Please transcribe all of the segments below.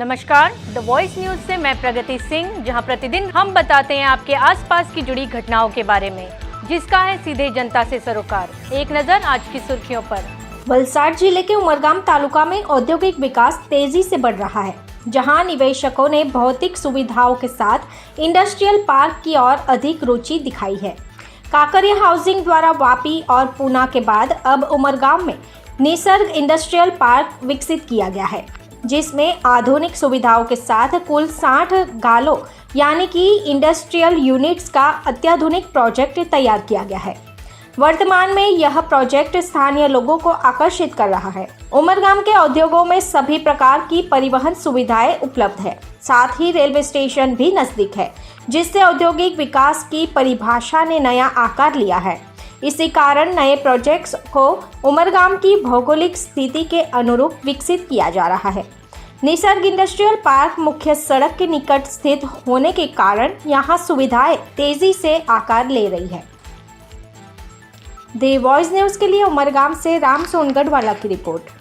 नमस्कार, the voice news से मैं प्रगति सिंह, जहां प्रतिदिन हम बताते हैं आपके आसपास की जुड़ी घटनाओं के बारे में, जिसका है सीधे जनता से सरोकार। एक नजर आज की सुर्खियों पर। वलसाड जिले के उमरगाम तालुका में औद्योगिक विकास तेजी से बढ़ रहा है, जहां निवेशकों ने भौतिक सुविधाओं के साथ इंडस्ट्रियल पार्क की ओर अधिक रुचि दिखाई है। काकरिया हाउसिंग द्वारा वापी और पूना के बाद अब उमरगाम में निसर्ग इंडस्ट्रियल पार्क विकसित किया गया है, जिसमें आधुनिक सुविधाओं के साथ कुल 60 गालों यानी कि इंडस्ट्रियल यूनिट्स का अत्याधुनिक प्रोजेक्ट तैयार किया गया है। वर्तमान में यह प्रोजेक्ट स्थानीय लोगों को आकर्षित कर रहा है। उमरगाम के उद्योगों में सभी प्रकार की परिवहन सुविधाएं उपलब्ध है, साथ ही रेलवे स्टेशन भी नजदीक है, जिससे औद्योगिक विकास की परिभाषा ने नया आकार लिया है। इसी कारण नए प्रोजेक्ट्स को उमरगाम की भौगोलिक स्थिति के अनुरूप विकसित किया जा रहा है। निसर्ग इंडस्ट्रियल पार्क मुख्य सड़क के निकट स्थित होने के कारण यहां सुविधाएं तेजी से आकार ले रही है। द वॉइस न्यूज के लिए उमरगाम से राम सोनगढ़वाला की report.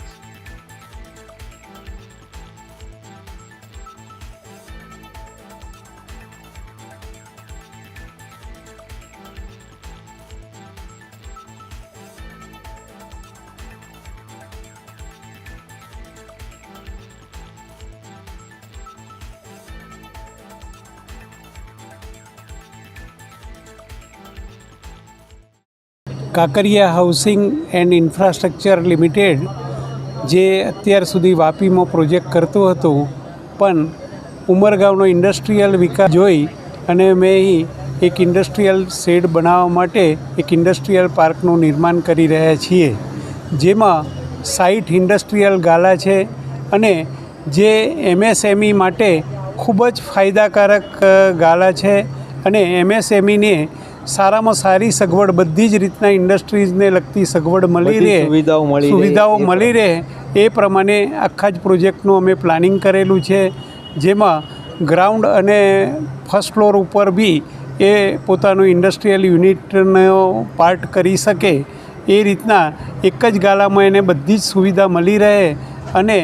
Kankaria housing and infrastructure limited જે અત્યાર સુધી વાપીમાં પ્રોજેક્ટ કરતું હતું, પણ ઉમરગામનો ઇન્ડસ્ટ્રીયલ વિકાસ જોઈ અને મેં એક ઇન્ડસ્ટ્રીયલ શેડ બનાવવા માટે એક ઇન્ડસ્ટ્રીયલ પાર્કનું નિર્માણ કરી રહ્યા છીએ, જેમાં 60 ઇન્ડસ્ટ્રીયલ ગાલા છે અને જે MSME માટે ખૂબ જ ફાયદાકારક ગાલા છે અને MSMEને સારામાં સારી સગવડ, બધી જ રીતના ઇન્ડસ્ટ્રીઝને લગતી સગવડ મળી રહે, સુવિધાઓ મળી રહે એ પ્રમાણે આખા જ પ્રોજેક્ટનું અમે પ્લાનિંગ કરેલું છે, જેમાં ગ્રાઉન્ડ અને ફર્સ્ટ ફ્લોર ઉપર બી એ પોતાનું ઇન્ડસ્ટ્રીયલ યુનિટનો પાર્ટ કરી શકે એ રીતના એક જ ગાલામાં એને બધી જ સુવિધા મળી રહે અને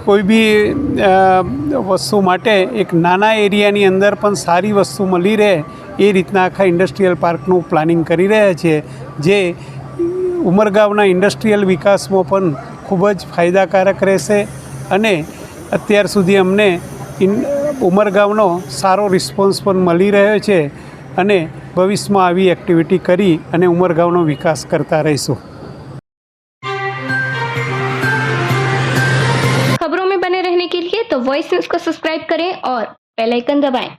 કોઈ બી વસ્તુ માટે એક નાના એરિયાની અંદર પણ સારી વસ્તુ મળી રહે એ રીતના આખા ઇન્ડસ્ટ્રીયલ પાર્કનું પ્લાનિંગ કરી રહ્યા છે, જે ઉમરગામના ઇન્ડસ્ટ્રીયલ વિકાસમાં પણ ખૂબ જ ફાયદાકારક રહેશે અને અત્યાર સુધી અમને ઉમરગામનો સારો રિસ્પોન્સ પણ મળી રહ્યો છે અને ભવિષ્યમાં આવી એક્ટિવિટી કરી અને ઉમરગામનો વિકાસ કરતા રહીશું। खबरों में बने रहने के लिए तो वॉइस न्यूज को सब्सक्राइब करें और बेल आइकन दबाएं।